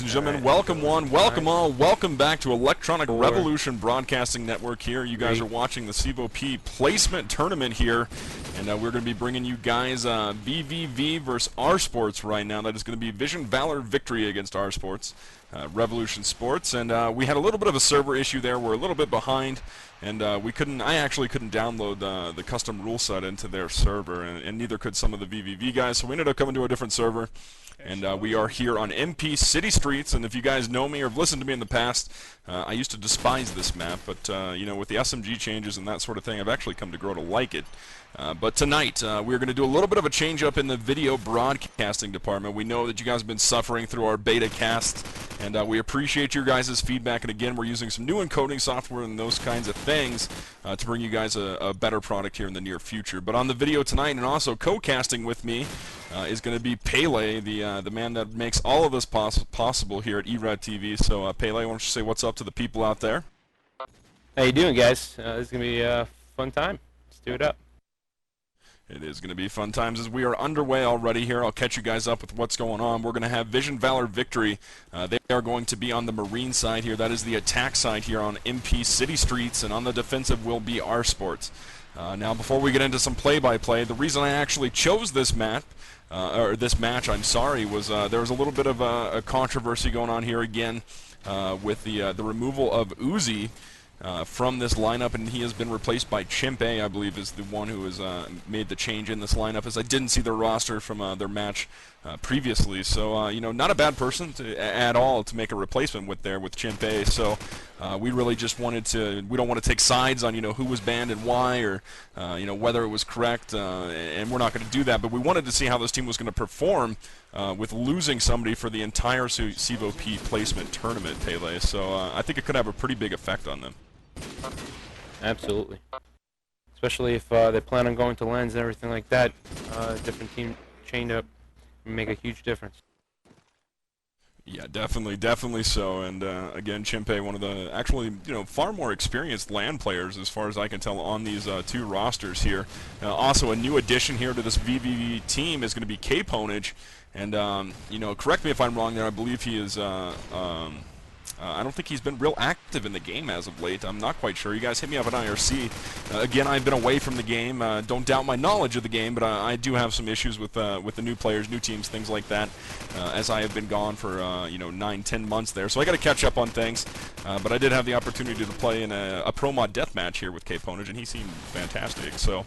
and gentlemen, welcome one, welcome all, welcome back to Electronic Revolution Broadcasting Network here. You guys are watching the CEVO placement tournament here, and we're going to be bringing you guys VVV versus R-Sports right now. That is going to be Vision Valor Victory against R-Sports, Revolution Sports, and we had a little bit of a server issue there. We're a little bit behind, and I actually couldn't download the custom rule set into their server, and neither could some of the VVV guys, so we ended up coming to a different server. And we are here on MP City Streets, and if you guys know me or have listened to me in the past, I used to despise this map, but you know, with the SMG changes and that sort of thing, I've actually come to grow to like it. But tonight, we're going to do a little bit of a change-up in the video broadcasting department. We know that you guys have been suffering through our beta cast, and we appreciate your guys' feedback. And again, we're using some new encoding software and those kinds of things to bring you guys a better product here in the near future. But on the video tonight, and also co-casting with me, is going to be Pele, the man that makes all of this possible here at e-rev TV. So Pele, why don't you say what's up to the people out there? How you doing, guys? This is going to be a fun time. Let's do it up. It is going to be fun times as we are underway already here. I'll catch you guys up with what's going on. We're going to have Vision Valor Victory. They are going to be on the Marine side here. That is the attack side here on MP City Streets, and on the defensive will be R-Sports. Now, before we get into some play-by-play, the reason I actually chose this map, or this match, I'm sorry, was there was a little bit of a controversy going on here again with the removal of Uzi from this lineup, and he has been replaced by Chimpe, I believe, is the one who has made the change in this lineup, as I didn't see their roster from their match previously. So, you know, not a bad person at all to make a replacement with Chimpe. So, we really just wanted to, we don't want to take sides on, you know, who was banned and why, or, you know, whether it was correct, and we're not going to do that, but we wanted to see how this team was going to perform with losing somebody for the entire CEVO placement tournament, Pele. So, I think it could have a pretty big effect on them. Absolutely. Especially if they plan on going to lens and everything like that. Different team chained up would make a huge difference. Yeah, definitely so. And again, Chimpe, one of the actually, you know, far more experienced LAN players as far as I can tell on these two rosters here. Also, a new addition here to this VVV team is going to be K-Ponage. And, you know, correct me if I'm wrong there, I believe he is I don't think he's been real active in the game as of late. I'm not quite sure. You guys hit me up at IRC. Again, I've been away from the game. Don't doubt my knowledge of the game, but I do have some issues with the new players, new teams, things like that, as I have been gone for you know, 9-10 months there. So I got to catch up on things. But I did have the opportunity to play in a pro mod deathmatch here with K-Ponage, and he seemed fantastic. So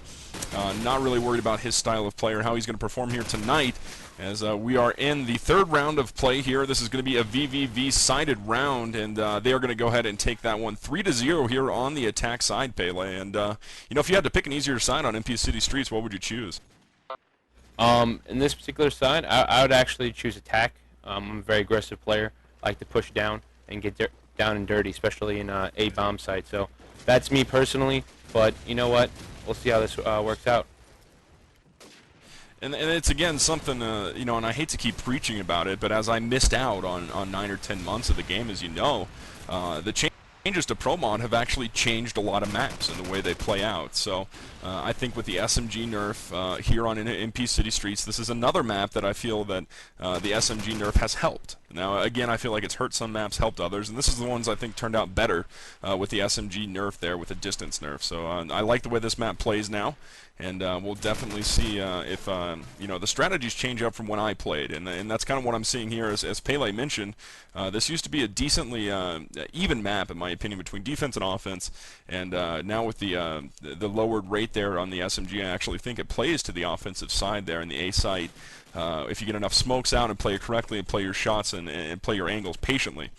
not really worried about his style of play or how he's going to perform here tonight, as we are in the third round of play here. This is going to be a VVV-sided round, and they are going to go ahead and take that one 3-0 here on the attack side, Pele. And, you know, if you had to pick an easier side on MP City Streets, what would you choose? In this particular side, I would actually choose attack. I'm a very aggressive player. I like to push down and get down and dirty, especially in a bomb site. So that's me personally, but you know what? We'll see how this works out. And it's, again, something, you know, and I hate to keep preaching about it, but as I missed out on 9 or 10 months of the game, as you know, the changes to Pro Mod have actually changed a lot of maps and the way they play out. So I think with the SMG nerf here on MP City Streets, this is another map that I feel that the SMG nerf has helped. Now, again, I feel like it's hurt some maps, helped others, and this is the ones I think turned out better with the SMG nerf there, with the distance nerf. So I like the way this map plays now, and we'll definitely see if you know, the strategies change up from when I played, and that's kind of what I'm seeing here. As Pele mentioned, this used to be a decently even map, in my opinion, between defense and offense, and now with the lowered rate there on the SMG, I actually think it plays to the offensive side there in the A site. If you get enough smokes out and play it correctly and play your shots and play your angles patiently.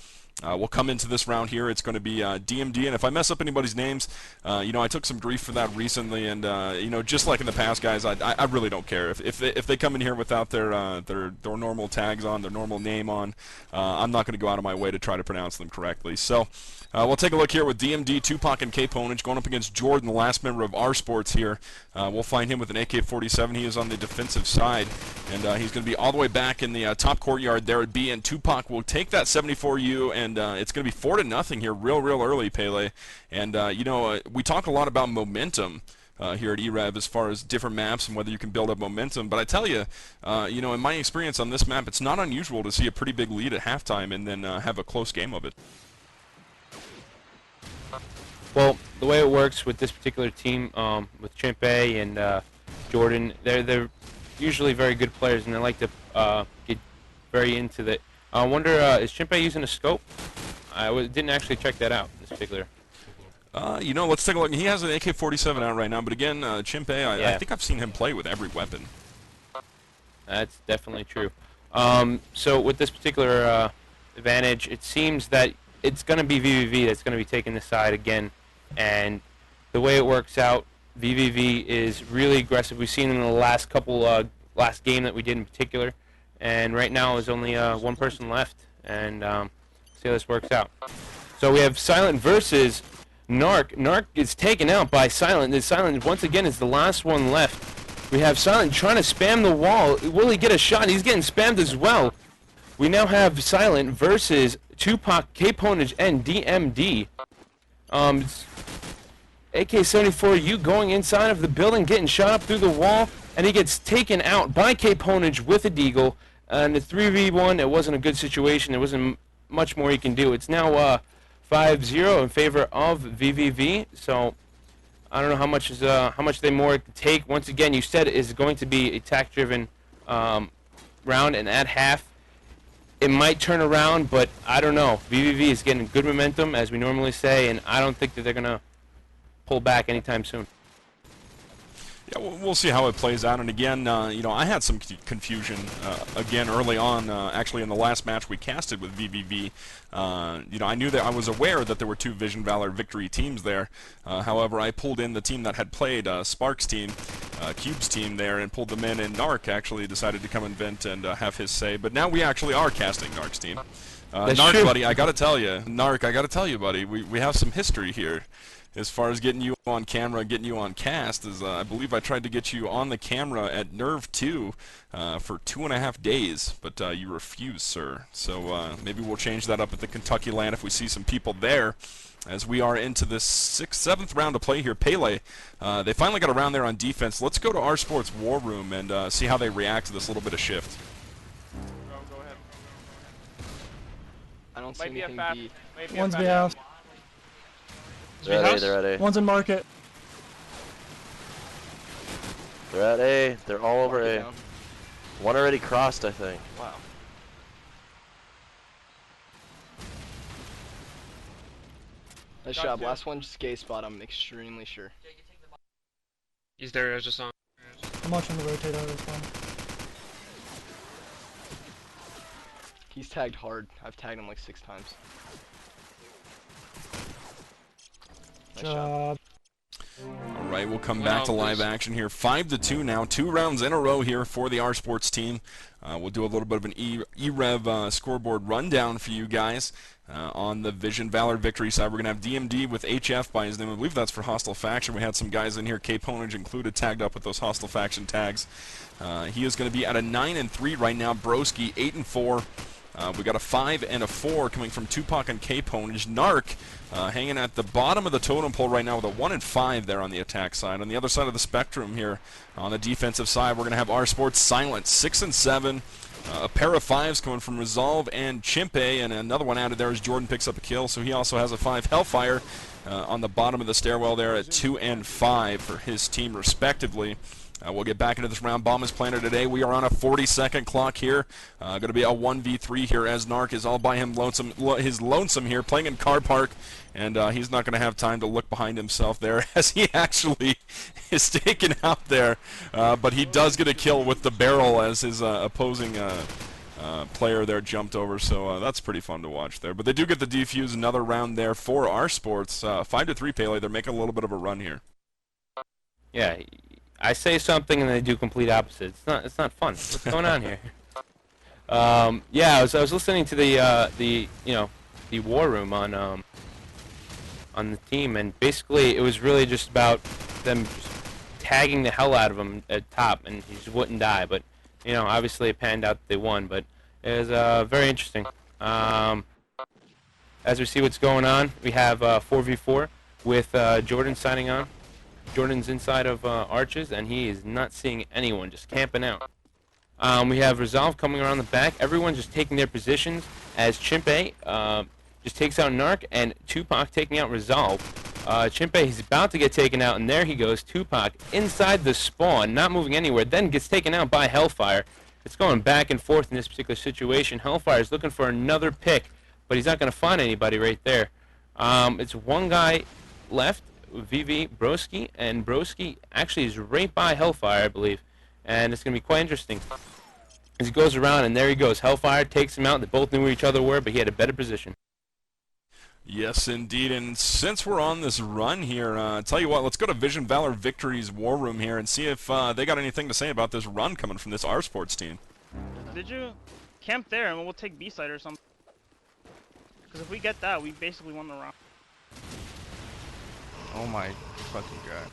We'll come into this round here. It's going to be DMD, and if I mess up anybody's names, you know, I took some grief for that recently, and you know, just like in the past, guys, I really don't care if they come in here without their normal tags on, their normal name on. I'm not going to go out of my way to try to pronounce them correctly. So we'll take a look here with DMD, Tupac, and K-Ponage going up against Jordan, the last member of R-Sports here. We'll find him with an AK-47. He is on the defensive side, and he's going to be all the way back in the top courtyard there at B, and Tupac will take that 74U, and it's going to be 4-0 here real early, Pele. And, you know, we talk a lot about momentum here at e-rev as far as different maps and whether you can build up momentum. But I tell you, you know, in my experience on this map, it's not unusual to see a pretty big lead at halftime and then have a close game of it. Well, the way it works with this particular team, with Chimpe and Jordan, they're usually very good players, and they like to get very into the. I wonder, is Chimpe using a scope? I didn't actually check that out, this particular. You know, let's take a look. He has an AK-47 out right now, but again, Chimpe, I think I've seen him play with every weapon. That's definitely true. So with this particular advantage, it seems that it's going to be VVV that's going to be taking this side again, and the way it works out, VVV is really aggressive. We've seen in the last last game that we did in particular, and right now there's only one person left, and see how this works out. So we have Silent versus Narc. Narc is taken out by Silent. Silent once again is the last one left. We have Silent trying to spam the wall. Will he get a shot? He's getting spammed as well. We now have Silent versus Tupac, K-Ponage, and DMD. AK-74U going inside of the building, getting shot up through the wall, and he gets taken out by K-Ponage with a deagle. And the 3v1, it wasn't a good situation. There wasn't much more he can do. It's now 5-0 in favor of VVV. So I don't know how much they more take. Once again, you said it is going to be a tack-driven round, and at half, it might turn around, but I don't know. VVV is getting good momentum, as we normally say, and I don't think that they're going to pull back anytime soon. Yeah, we'll see how it plays out. And again, you know, I had some confusion again early on. Actually, in the last match we casted with VVV, you know, I knew that I was aware that there were two Vision Valor Victory teams there. However, I pulled in the team that had played Sparks' team, Cube's team there, and pulled them in. And Narc actually decided to come and vent and have his say. But now we actually are casting Narc's team. Narc, true. buddy, I gotta tell you, Narc, I gotta tell you, buddy, we have some history here. As far as getting you on camera, getting you on cast, is I believe I tried to get you on the camera at Nerve 2 for 2.5 days, but you refused, sir. So maybe we'll change that up at the Kentucky land if we see some people there. As we are into this 7th round of play here, Pele, they finally got around there on defense. Let's go to R-Sports War Room and see how they react to this little bit of shift. Go ahead. I don't see anything B. One's B house. They're at A, they're at A. One's in market. They're at A, they're all over A. Down. One already crossed, I think. Wow. Nice job. Last one just gay spot, I'm extremely sure. He's there, just on. I'm watching the rotate out of this one. He's tagged hard. I've tagged him like 6 times. Nice job. All right, we'll come back to live action here. 5-2 now, 2 rounds in a row here for the R-Sports team. We'll do a little bit of an e-rev scoreboard rundown for you guys. On the Vision Valor Victory side, we're going to have DMD with HF by his name. I believe that's for Hostile Faction. We had some guys in here, K-Ponage included, tagged up with those Hostile Faction tags. He is going to be at a 9-3 right now. Broski, 8-4. We got a 5 and a 4 coming from Tupac and K-Ponage. Narc hanging at the bottom of the totem pole right now with a 1 and 5 there on the attack side. On the other side of the spectrum here, on the defensive side, we're going to have R-Sports Silent, 6 and 7. A pair of 5s coming from Resolve and Chimpe, and another one added there as Jordan picks up a kill, so he also has a 5 Hellfire on the bottom of the stairwell there at 2 and 5 for his team respectively. We'll get back into this round. Bomb is planted today. We are on a 40-second clock here. Going to be a 1v3 here as Narc is all by him lonesome here, playing in car park, and he's not going to have time to look behind himself there as he actually is taken out there. But he does get a kill with the barrel as his opposing player there jumped over, so that's pretty fun to watch there. But they do get the defuse, another round there for R-Sports. 5-3 Pele. They're making a little bit of a run here. Yeah. I say something and they do complete opposite. It's not fun. What's going on here? Yeah, I was listening to the war room on the team, and basically it was really just about them just tagging the hell out of him at top, and he just wouldn't die. But obviously it panned out that they won. But it was very interesting. As we see what's going on, we have 4v4 with Jordan signing on. Jordan's inside of arches, and he is not seeing anyone, just camping out. We have Resolve coming around the back. Everyone's just taking their positions as Chimpe just takes out Narc, and Tupac taking out Resolve. Chimpe is about to get taken out, and there he goes. Tupac inside the spawn, not moving anywhere, then gets taken out by Hellfire. It's going back and forth in this particular situation. Hellfire is looking for another pick, but he's not going to find anybody right there. It's one guy left, VV Broski, and Broski actually is right by Hellfire, I believe. And it's going to be quite interesting. As he goes around, and there he goes. Hellfire takes him out. They both knew where each other were, but he had a better position. Yes, indeed. And since we're on this run here, tell you what, let's go to Vision Valor Victory's War Room here and see if they got anything to say about this run coming from this R-Sports team. Did you camp there and we'll take B-side or something? Because if we get that, we basically won the round. Oh my fucking god.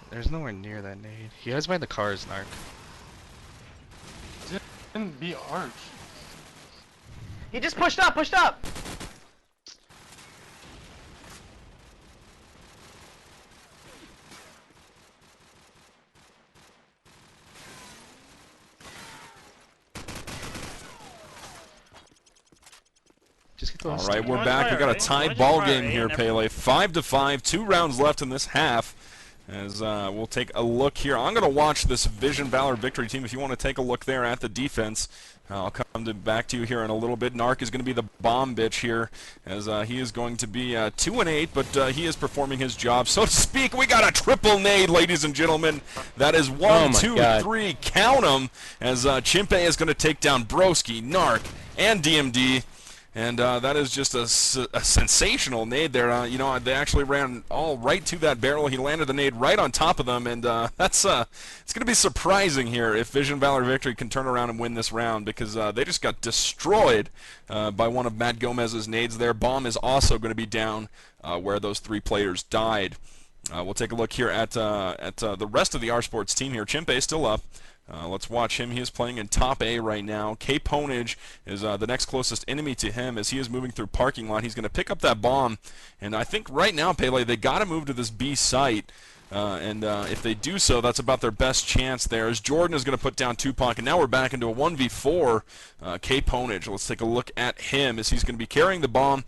There's nowhere near that nade. He has by the cars, Narc. Didn't be arch. He just pushed up, pushed up! All right, we're back. We got a tied ball game here, Pele. 5-5, 2 rounds left in this half. As we'll take a look here. I'm going to watch this Vision Valor Victory team. If you want to take a look there at the defense, I'll come back to you here in a little bit. Narc is going to be the bomb bitch here, as he is going to be 2-8, but he is performing his job, so to speak. We got a triple nade, ladies and gentlemen. That is 1, 2, 3. Count them, as Chimpe is going to take down Broski, Narc, and DMD. And that is just a sensational nade there. You know, they actually ran all right to that barrel. He landed the nade right on top of them, and that's it's going to be surprising here if Vision Valor Victory can turn around and win this round, because they just got destroyed by one of Matt Gomez's nades there. Bomb is also going to be down where those 3 players died. We'll take a look here at the rest of the R-Sports team here. Chimpe is still up. Let's watch him. He is playing in top A right now. K-Ponage is the next closest enemy to him as he is moving through parking lot. He's going to pick up that bomb. And I think right now, Pele, they got to move to this B site. If they do so, that's about their best chance there. As Jordan is going to put down Tupac, and now we're back into a 1v4. K-Ponage, let's take a look at him as he's going to be carrying the bomb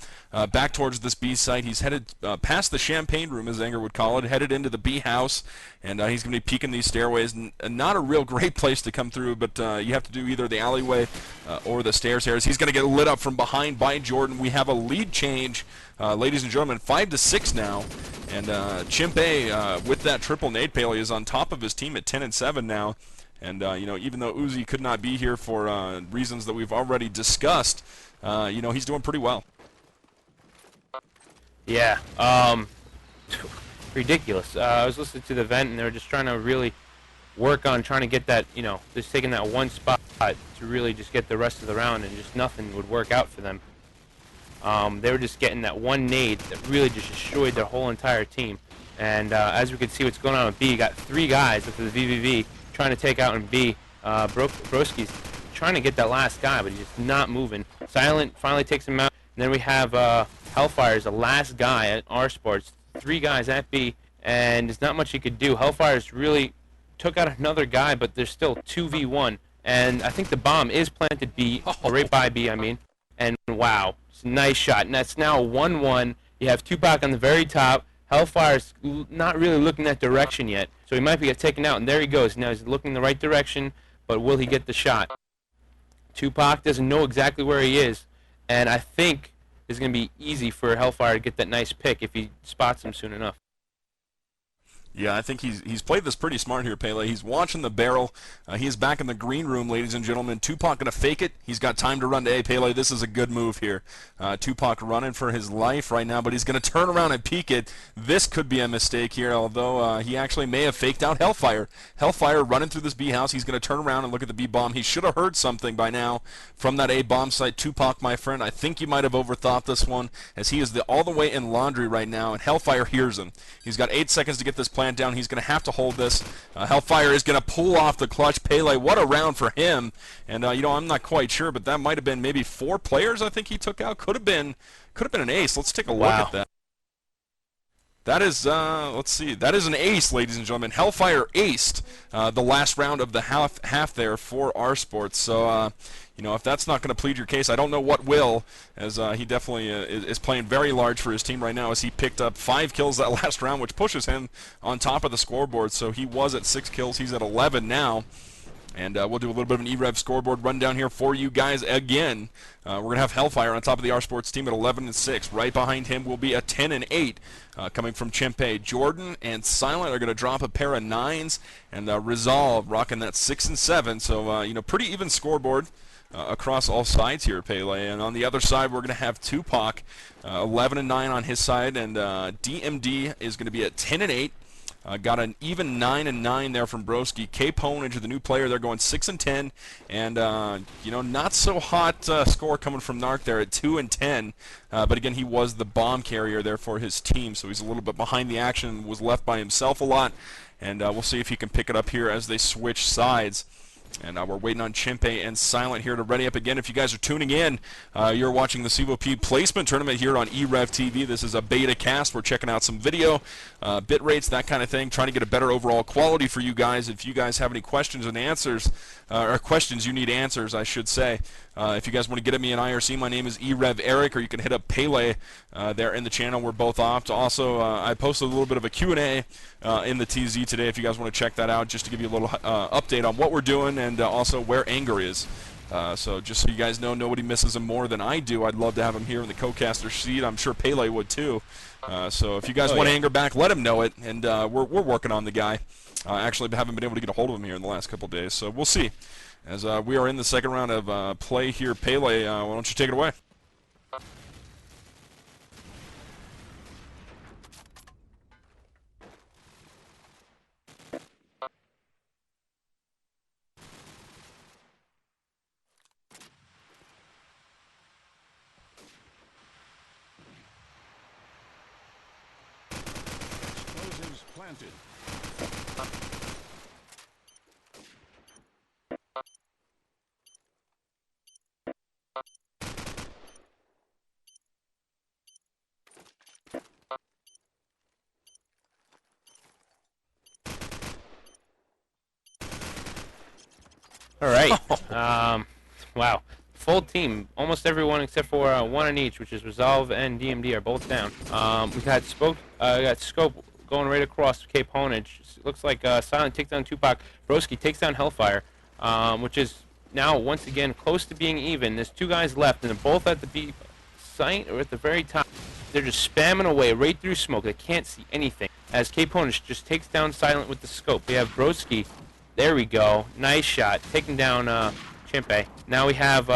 back towards this B site. He's headed past the champagne room, as Anger would call it, headed into the B house, and he's going to be peeking these stairways. Not a real great place to come through, but you have to do either the alleyway or the stairs here. As he's going to get lit up from behind by Jordan. We have a lead change, ladies and gentlemen, 5-6 now. And Chimpe, with that triple nade, Pele, is on top of his team at 10-7 now. And you know, even though Uzi could not be here for reasons that we've already discussed, you know, he's doing pretty well. Yeah, ridiculous. I was listening to the event, and they were just trying to really work on trying to get that, you know, just taking that one spot to really just get the rest of the round, and just nothing would work out for them. They were just getting that one nade that really just destroyed their whole entire team. And as we can see what's going on with B, you got 3 guys after the VVV trying to take out in B. Broski's trying to get that last guy, but he's just not moving. Silent finally takes him out. And then we have Hellfire is the last guy at R-Sports. 3 guys at B, and there's not much he could do. Hellfire's really took out another guy, but there's still 2v1. And I think the bomb is planted B, or right by B, I mean. And wow, it's a nice shot. And that's now 1-1. You have Tupac on the very top. Hellfire's not really looking that direction yet, so he might be taken out. And there he goes. Now he's looking the right direction, but will he get the shot? Tupac doesn't know exactly where he is, and I think it's going to be easy for Hellfire to get that nice pick if he spots him soon enough. Yeah, I think he's played this pretty smart here, Pele. He's watching the barrel. He is back in the green room, ladies and gentlemen. Tupac going to fake it. He's got time to run to A. Pele, this is a good move here. Tupac running for his life right now, but he's going to turn around and peek it. This could be a mistake here, although he actually may have faked out Hellfire. Hellfire running through this B house. He's going to turn around and look at the B bomb. He should have heard something by now from that A bomb site. Tupac, my friend, I think you might have overthought this one, as he is all the way in laundry right now, and Hellfire hears him. He's got 8 seconds to get this plant down. He's going to have to hold this. Hellfire is going to pull off the clutch. Pele, what a round for him. And you know, I'm not quite sure, but that might have been maybe 4 players I think he took out. Could have been an ace. Let's take a look at that. That is, let's see, that is an ace, ladies and gentlemen. Hellfire aced the last round of the half there for R-Sports. So, you know, if that's not going to plead your case, I don't know what will, as he definitely is playing very large for his team right now, as he picked up 5 kills that last round, which pushes him on top of the scoreboard. So he was at 6 kills. He's at 11 now. And we'll do a little bit of an e-rev scoreboard rundown here for you guys again. We're going to have Hellfire on top of the R-Sports team at 11-6. Right behind him will be a 10-8 coming from Chimpe. Jordan and Silent are going to drop a pair of 9s, and Resolve rocking that 6-7. So, you know, pretty even scoreboard across all sides here, Pele. And on the other side, we're going to have Tupac, 11-9 on his side, and DMD is going to be at 10-8. Got an even 9-9 there from Broski. K-Ponage, the new player, they're going 6-10, and you know, not so hot score coming from Narc there at 2-10. But again, he was the bomb carrier there for his team, so he's a little bit behind the action. Was left by himself a lot, and we'll see if he can pick it up here as they switch sides. And we're waiting on Chimpe and Silent here to ready up again. If you guys are tuning in, you're watching the CevoP placement tournament here on e-rev TV. This is a beta cast. We're checking out some video, bit rates, that kind of thing, trying to get a better overall quality for you guys. If you guys have any questions and answers, or questions you need answers, I should say, if you guys want to get at me in IRC, my name is e-rev Eric, or you can hit up Pele there in the channel. We're both off. Also, I posted a little bit of a Q&A in the TZ today, if you guys want to check that out, just to give you a little update on what we're doing, and also where Anger is. So just so you guys know, nobody misses him more than I do. I'd love to have him here in the co-caster seat. I'm sure Pele would too. So if you guys want Anger back, let him know it, and we're working on the guy. Actually, haven't been able to get a hold of him here in the last couple days, so we'll see. As we are in the second round of play here, Pele, why don't you take it away? Explosives planted. All right. Wow. Full team. Almost everyone except for one in each, which is Resolve and DMD are both down. We got Scope going right across K-Ponage. Looks like Silent takes down Tupac. Broski takes down Hellfire, which is now once again close to being even. There's 2 guys left, and they're both at the B site or at the very top. They're just spamming away right through smoke. They can't see anything. As K-Ponage just takes down Silent with the scope. We have Broski. There we go. Nice shot. Taking down Chimpe. Now we have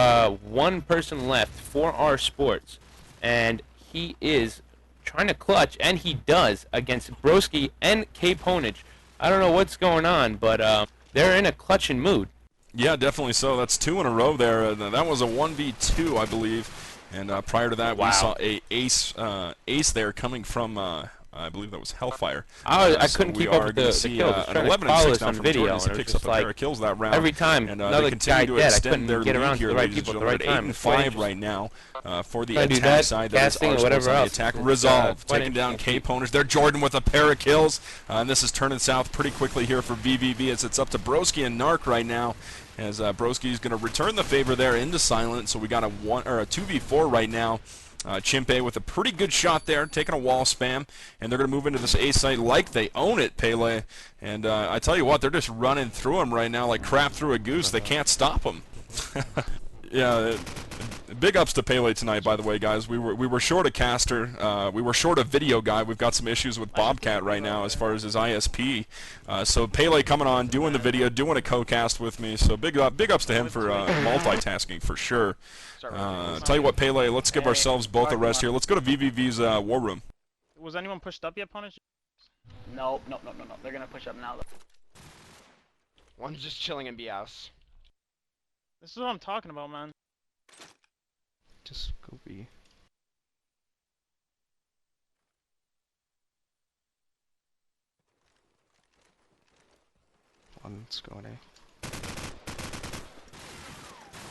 1 person left for R-Sports, and he is trying to clutch, and he does, against Broski and K-Ponage. I don't know what's going on, but they're in a clutching mood. Yeah, definitely so. That's 2 in a row there. That was a 1v2, I believe. And prior to that, we saw a ace there coming from I believe that was Hellfire. I couldn't keep up with the kills. An 11-6 now from Jordan. He picks up a pair of kills that round. Every time and another they continue guy to dead, I extend their couldn't get lead around to here, the right ladies and people at the gentlemen. right At time. 8-5 right now for the Trying to do attack that, side. That is casting or R-Sports whatever on the else. attack. It's, Resolve quite taking down interesting. K-Ponage. There, Jordan with a pair of kills. And this is turning south pretty quickly here for VVV as it's up to Broski and Narc right now. As Broski is going to return the favor there into Silent. So we got a 2v4 right now. Chimpe with a pretty good shot there, taking a wall spam, and they're going to move into this A site like they own it, Pele. And I tell you what, they're just running through them right now like crap through a goose. They can't stop them. Yeah, big ups to Pele tonight, by the way, guys. We were short a caster. We were short a video guy. We've got some issues with Bobcat right now as far as his ISP. So Pele coming on, doing the video, doing a co-cast with me. So big ups to him for multitasking for sure. Tell you what, Pele, let's give ourselves both a rest here. Let's go to VVV's war room. Was anyone pushed up yet, Punish? No. They're gonna push up now, though. One's just chilling in B house. This is what I'm talking about, man. Just go B. One's going A.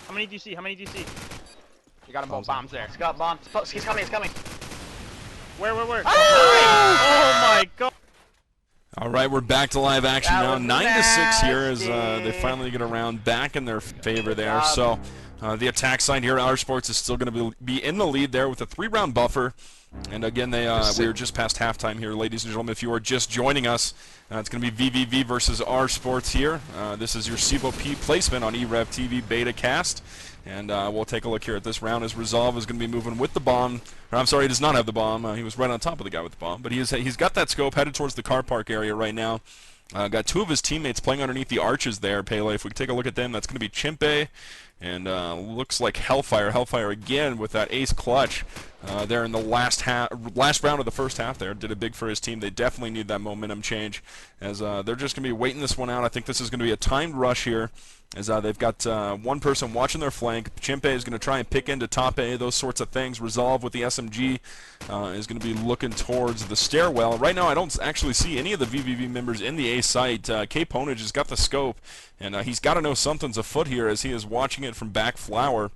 How many do you see? How many do you see? You got them both bombs there. It's got bombs. He's coming. Where? Oh my god! All right, we're back to live action That now. was 9-6 here as they nasty. finally get around back in their favor there. So the attack side here, R-Sports is still going to be in the lead there with a 3-round buffer. And again, we were just past halftime here, ladies and gentlemen. If you are just joining us, it's going to be VVV versus R-Sports here. This is your CEVO P placement on e-rev TV beta cast. And we'll take a look here at this round as Resolve is going to be moving with the bomb. Or, I'm sorry, he does not have the bomb. He was right on top of the guy with the bomb. But he's got that scope headed towards the car park area right now. Got 2 of his teammates playing underneath the arches there, Pele. If we take a look at them, that's going to be Chimpe and looks like Hellfire. Hellfire again with that ace clutch there in the last round of the first half there. Did it big for his team. They definitely need that momentum change as they're just going to be waiting this one out. I think this is going to be a timed rush here as they've got one person watching their flank. Chimpe is going to try and pick into top A, those sorts of things. Resolve with the SMG is going to be looking towards the stairwell. Right now I don't actually see any of the VVV members in the A site. K-Ponage has got the scope, and he's got to know something's afoot here as he is watching it from back flower.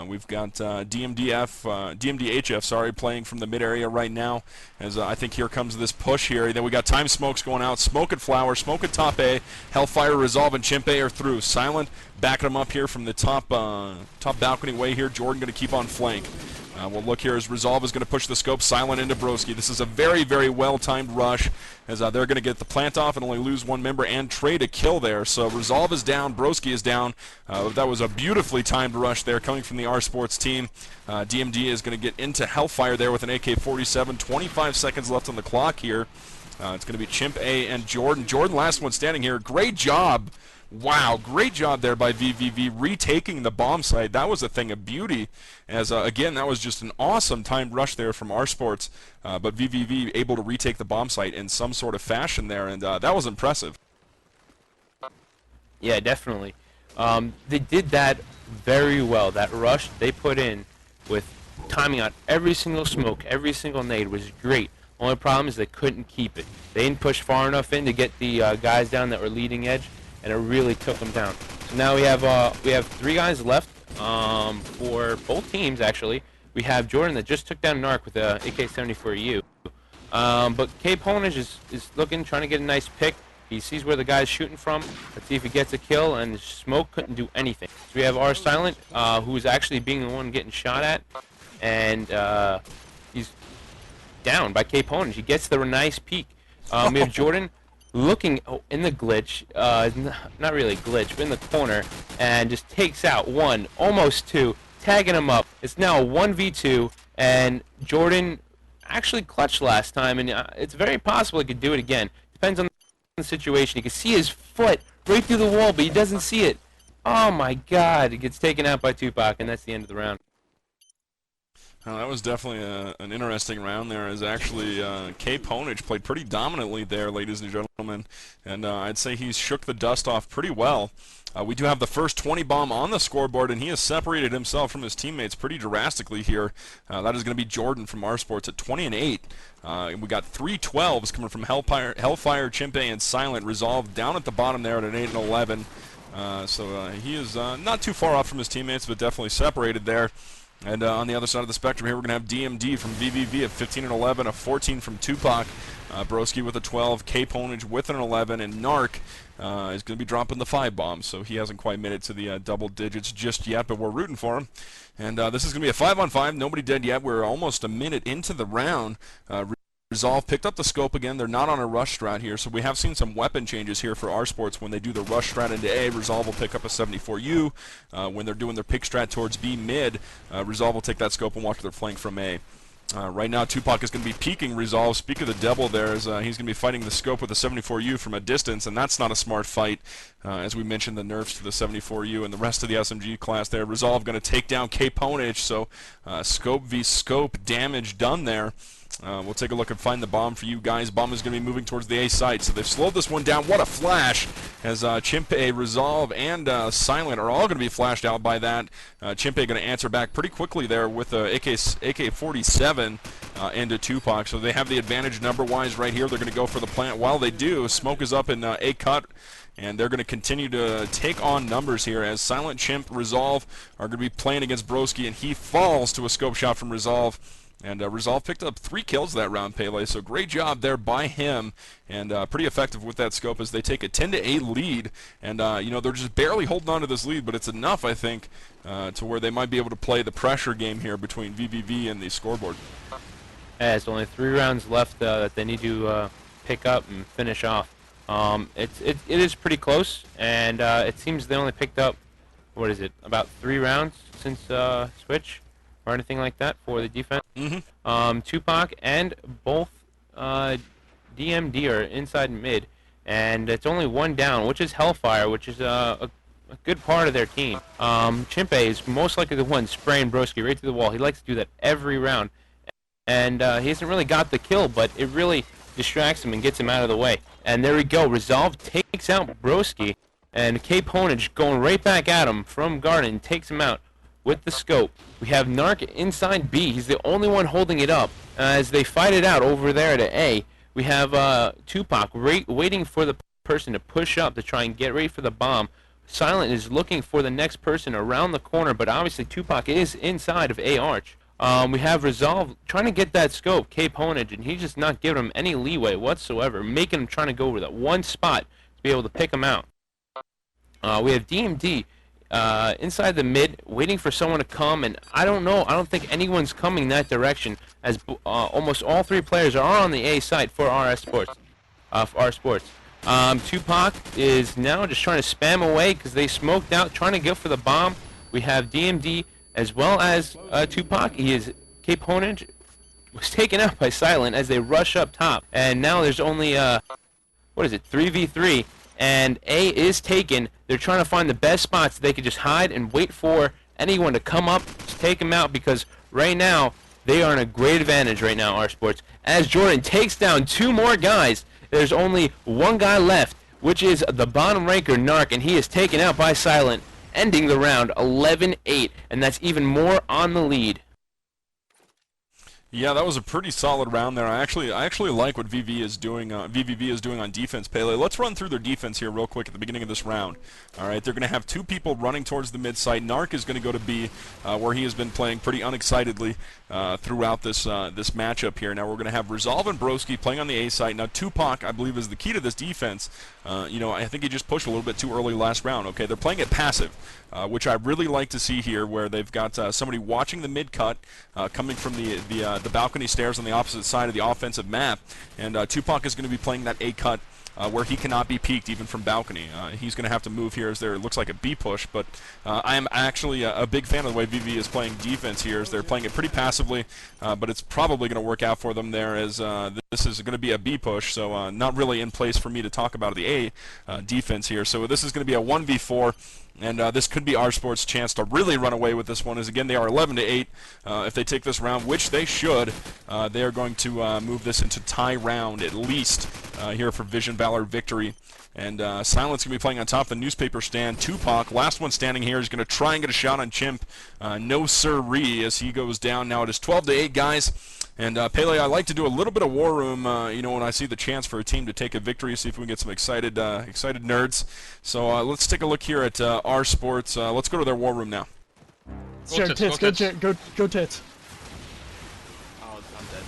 We've got DMDHF, sorry, playing from the mid area right now. As I think here comes this push here. Then we got Time Smokes going out. Smoke at Flower, Smoke at top A. Hellfire, Resolve, and Chimpe are through. Silent backing them up here from the top balcony way here. Jordan going to keep on flank. We'll look here as Resolve is going to push the scope. Silent into Broski. This is a very, very well-timed rush as they're going to get the plant off and only lose one member and trade a kill there. So Resolve is down. Broski is down. That was a beautifully timed rush there coming from the R-Sports team. DMD is going to get into Hellfire there with an AK-47. 25 seconds left on the clock here. It's going to be Chimp A and Jordan. Jordan, last one standing here. Great job. Wow, great job there by VVV retaking the bomb site. That was a thing of beauty as, again, that was just an awesome timed rush there from R-Sports, but VVV able to retake the bomb site in some sort of fashion there, and that was impressive. Yeah, definitely. They did that very well. That rush they put in with timing out every single smoke, every single nade was great. Only problem is they couldn't keep it. They didn't push far enough in to get the guys down that were leading edge, and it really took them down. So now we have 3 guys left for both teams actually. We have Jordan that just took down Narc with a AK-74U. But K-Ponage is looking, trying to get a nice pick. He sees where the guy's shooting from. Let's see if he gets a kill, and Smoke couldn't do anything. So we have R Silent, who is actually being the one getting shot at, and he's down by K-Ponage. He gets the nice peek. We have Jordan looking in the glitch, not really a glitch, but in the corner, and just takes out 1, almost 2, tagging him up. It's now a 1v2, and Jordan actually clutched last time, and it's very possible he could do it again. Depends on the situation. You can see his foot right through the wall, but he doesn't see it. Oh my god, he gets taken out by Tupac, and that's the end of the round. That was definitely an interesting round there, as actually K-Ponage played pretty dominantly there, ladies and gentlemen, and I'd say he's shook the dust off pretty well. We do have the first 20 bomb on the scoreboard, and he has separated himself from his teammates pretty drastically here. That is going to be Jordan from R-Sports at 20 and 8. And we got 3 12s coming from Hellfire, Chimpe, and Silent. Resolve down at the bottom there at an 8 and 11. So he is not too far off from his teammates, but definitely separated there. And on the other side of the spectrum here, we're going to have DMD from VVV at 15 and 11, a 14 from Tupac, Broski with a 12, K-Ponage with an 11, and Narc is going to be dropping the 5 bombs, so he hasn't quite made it to the double digits just yet, but we're rooting for him. And this is going to be a 5-on-5, nobody dead yet. We're almost a minute into the round. Resolve picked up the scope again. They're not on a rush strat here, so we have seen some weapon changes here for R-Sports. When they do the rush strat into A, Resolve will pick up a 74U. When they're doing their pick strat towards B mid, Resolve will take that scope and watch their flank from A. Right now, Tupac is going to be peeking Resolve. Speak of the devil there, as he's going to be fighting the scope with a 74U from a distance, and that's not a smart fight. As we mentioned, the nerfs to the 74U and the rest of the SMG class there. Resolve going to take down K-Ponage, so scope v scope damage done there. We'll take a look and find the bomb for you guys. Bomb is going to be moving towards the A site, so they've slowed this one down. What a flash, as Chimpe, Resolve, and Silent are all going to be flashed out by that. Chimpe going to answer back pretty quickly there with AK-47 into Tupac, so they have the advantage number-wise right here. They're going to go for the plant. While they do, smoke is up in A cut, and they're going to continue to take on numbers here as Silent, Chimp, Resolve are going to be playing against Broski, and he falls to a scope shot from Resolve. And Resolve picked up 3 kills that round, Pele, so great job there by him, and pretty effective with that scope as they take a 10-8 lead. And, you know, they're just barely holding on to this lead, but it's enough, I think, to where they might be able to play the pressure game here between VVV and the scoreboard. Yeah, it's only 3 rounds left that they need to pick up and finish off. It is pretty close, and it seems they only picked up, what is it, about 3 rounds since switch or anything like that for the defense. Tupac and both DMD are inside mid, and it's only 1 down, which is Hellfire, which is a good part of their team. Chimpe is most likely the one spraying Broski right through the wall. He likes to do that every round, and he hasn't really got the kill, but it really distracts him and gets him out of the way. And there we go. Resolve takes out Broski, and K-Ponage going right back at him from Garden takes him out with the scope. We have Narc inside B. He's the only one holding it up as they fight it out over there at A. We have Tupac waiting for the person to push up to try and get ready for the bomb. Silent is looking for the next person around the corner, but obviously Tupac is inside of A Arch. We have Resolve trying to get that scope, K-Ponage, and he's just not giving him any leeway whatsoever, making him trying to go over that one spot to be able to pick him out. We have DMD inside the mid, waiting for someone to come, and I don't know. I don't think anyone's coming that direction, as almost all 3 players are on the A side for RSports. Tupac is now just trying to spam away because they smoked out, trying to go for the bomb. We have DMD as well as Tupac. K-Ponage was taken out by Silent as they rush up top, and now there's only 3v3. And A is taken. They're trying to find the best spots they could just hide and wait for anyone to come up to take them out, because right now they are in a great advantage right now, RSports. As Jordan takes down 2 more guys, there's only 1 guy left, which is the bottom ranker Narc, and he is taken out by Silent, ending the round 11-8, and that's even more on the lead. Yeah, that was a pretty solid round there. I actually like what VVV is doing on defense, Pele. Let's run through their defense here real quick at the beginning of this round. All right, they're going to have 2 people running towards the mid site. Narc is going to go to B, where he has been playing pretty unexcitedly throughout this matchup here. Now we're going to have Resolve and Broski playing on the A site. Now Tupac, I believe, is the key to this defense. You know, I think he just pushed a little bit too early last round. Okay, they're playing it passive, which I really like to see here, where they've got somebody watching the mid cut, coming from the balcony stairs on the opposite side of the offensive map, and Tupac is going to be playing that A cut where he cannot be peeked even from balcony. He's going to have to move here as there looks like a B push, but I am actually a big fan of the way VV is playing defense here, as they're playing it pretty passively, but it's probably going to work out for them there, as this is going to be a B push, so not really in place for me to talk about the A defense here. So this is going to be a 1v4. And this could be RSports' chance to really run away with this one, as again they are 11-8. If they take this round, which they should, they are going to move this into tie round at least here for Vision Valor victory. And Silent's going to be playing on top of the newspaper stand. Tupac, last one standing here, is going to try and get a shot on Chimp. No sirree, as he goes down. Now it is 12-8, guys. And Pele, I like to do a little bit of war room, you know, when I see the chance for a team to take a victory, see if we can get some excited nerds. So let's take a look here at RSports. Let's go to their war room now. Sure, Tits, go Tits. Oh, I'm dead.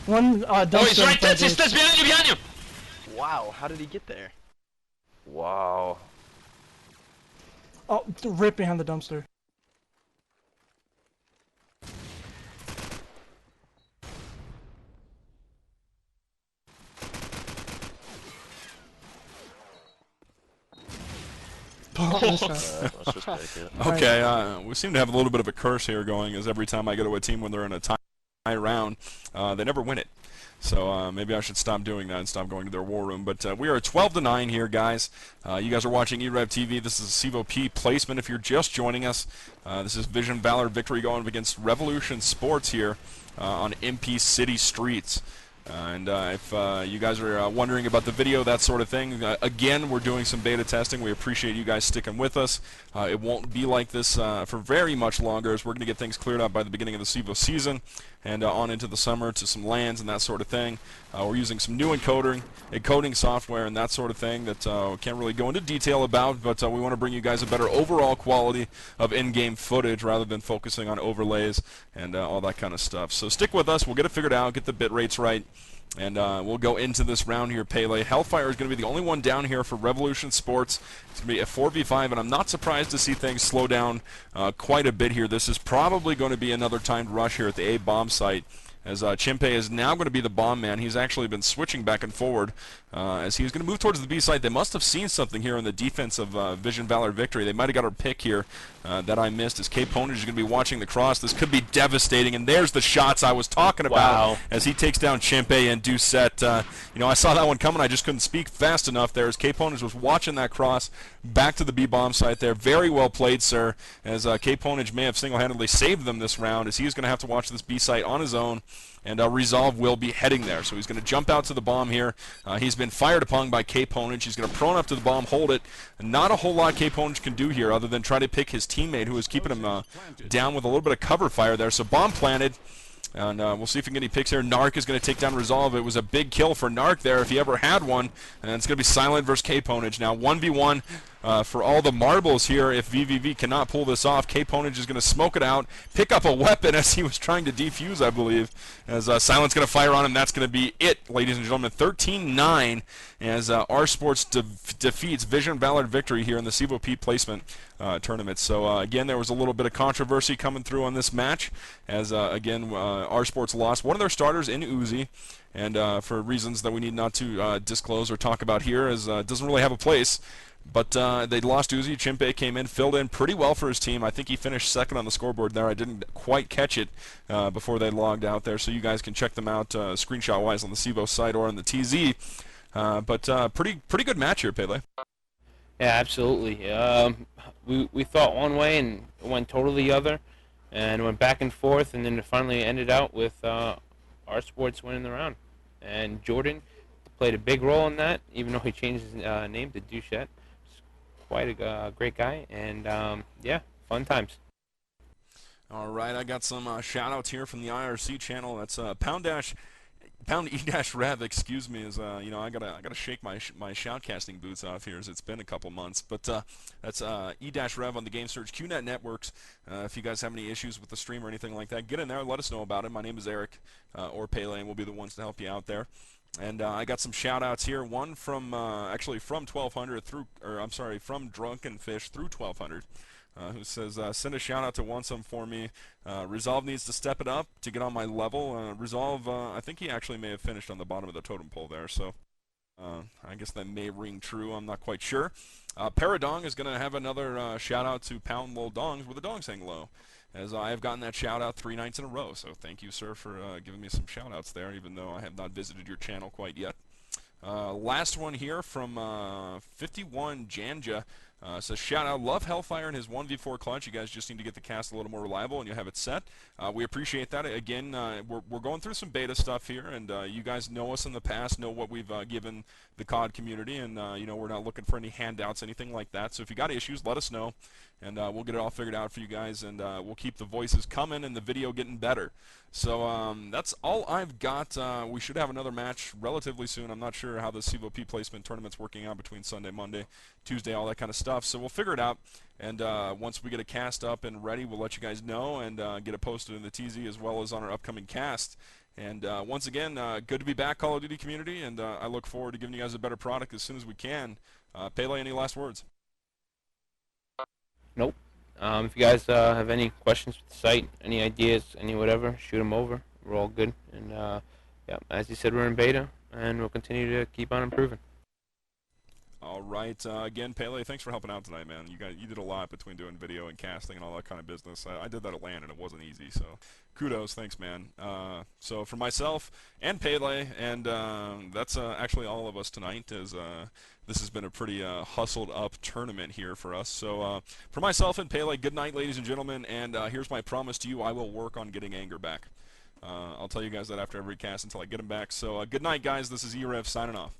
One dumpster. Oh, he's right there! He's behind you! Wow, how did he get there? Wow. Oh, right behind the dumpster. Let's just take it. Okay, we seem to have a little bit of a curse here going, as every time I go to a team when they're in a tie round, they never win it. So maybe I should stop doing that and stop going to their war room. But we are 12-9 here, guys. You guys are watching e-rev TV. This is a CEVO P placement if you're just joining us. This is Vision Valor victory going against Revolution Sports here on MP City Streets. And if you guys are wondering about the video, that sort of thing, again, we're doing some beta testing. We appreciate you guys sticking with us. It won't be like this for very much longer, as we're going to get things cleared up by the beginning of the CEVO season. and on into the summer to some lands and that sort of thing. We're using some new encoding software and that sort of thing that we can't really go into detail about, but we want to bring you guys a better overall quality of in-game footage rather than focusing on overlays and all that kind of stuff. So stick with us. We'll get it figured out, get the bit rates right, and we'll go into this round here, Pele. Hellfire is going to be the only one down here for Revolution Sports. It's going to be a 4v5, and I'm not surprised to see things slow down quite a bit here. This is probably going to be another timed rush here at the A bomb site, as Chimpe is now going to be the bomb man. He's actually been switching back and forward as he's going to move towards the B site. They must have seen something here in the defense of Vision Valor Victory. They might have got our pick here that I missed, as K-Ponage is going to be watching the cross. This could be devastating, and there's the shots I was talking about as he takes down Chimpe and Doucette. You know, I saw that one coming. I just couldn't speak fast enough there as K-Ponage was watching that cross back to the B bomb site there. Very well played, sir, as K-Ponage may have single-handedly saved them this round, as he's going to have to watch this B site on his own. And Resolve will be heading there. So he's going to jump out to the bomb here. He's been fired upon by K-Ponage. He's going to prone up to the bomb, hold it. Not a whole lot K-Ponage can do here other than try to pick his teammate, who is keeping him down with a little bit of cover fire there. So bomb planted. And we'll see if we can get any picks here. Narc is going to take down Resolve. It was a big kill for Narc there if he ever had one. And it's going to be Silent versus K-Ponage. Now 1v1 for all the marbles here. If VVV cannot pull this off, K-Ponage is going to smoke it out, pick up a weapon as he was trying to defuse, I believe. As Silent's going to fire on him. That's going to be it, ladies and gentlemen. 13-9 as RSports defeats Vision Valor Victory here in the CevoP placement tournament. So again, there was a little bit of controversy coming through on this match, as again RSports lost one of their starters in Uzi, and for reasons that we need not to disclose or talk about here, as it doesn't really have a place. But they lost Uzi. Chimpe came in, filled in pretty well for his team. I think he finished second on the scoreboard there. I didn't quite catch it before they logged out there, so you guys can check them out screenshot-wise on the Cevo site or on the TZ. But pretty good match here, Pele. Yeah, absolutely. We thought one way and it went totally the other, and went back and forth, and then it finally ended out with RSports winning the round. And Jordan played a big role in that, even though he changed his name to Doucette. Quite a great guy, and yeah, fun times. All right, I got some shout-outs here from the IRC channel. That's Pound E-Rev, excuse me, is you know, I gotta shake my shoutcasting boots off here, as it's been a couple months. But that's E-Rev on the Game Search QNet networks. If you guys have any issues with the stream or anything like that, get in there, let us know about it. My name is Eric or Pele, and we'll be the ones to help you out there. And I got some shout-outs here. One from actually from 1200 through, or I'm sorry, from Drunken Fish through 1200. Who says, send a shout-out to Wansum for me. Resolve needs to step it up to get on my level. Resolve, I think he actually may have finished on the bottom of the totem pole there, so I guess that may ring true. I'm not quite sure. Paradong is going to have another shout-out to Pound Low Dongs with the dong saying low, as I have gotten that shout-out 3 nights in a row. So thank you, sir, for giving me some shout-outs there, even though I have not visited your channel quite yet. Last one here from 51 Janja. Says, shout out, love Hellfire and his 1v4 clutch. You guys just need to get the cast a little more reliable and you have it set. We appreciate that. Again, we're going through some beta stuff here, and you guys know us in the past, know what we've given the COD community, and you know, we're not looking for any handouts, anything like that. So if you got issues, let us know, and we'll get it all figured out for you guys, and we'll keep the voices coming and the video getting better. So that's all I've got. We should have another match relatively soon. I'm not sure how the CevoP placement tournament's working out between Sunday, Monday, Tuesday, all that kind of stuff. So we'll figure it out, and once we get a cast up and ready, we'll let you guys know, and get it posted in the TZ as well as on our upcoming cast. And once again, good to be back, Call of Duty community, and I look forward to giving you guys a better product as soon as we can. Pele, any last words? Nope. If you guys have any questions with the site, any ideas, any whatever, shoot them over. We're all good. And yeah, as you said, we're in beta, and we'll continue to keep on improving. All right. Again, Pele, thanks for helping out tonight, man. You did a lot between doing video and casting and all that kind of business. I did that at LAN, and it wasn't easy, so kudos. Thanks, man. So for myself and Pele, and that's actually all of us tonight, as this has been a pretty hustled-up tournament here for us. So for myself and Pele, good night, ladies and gentlemen, and here's my promise to you. I will work on getting anger back. I'll tell you guys that after every cast until I get him back. So good night, guys. This is e-rev signing off.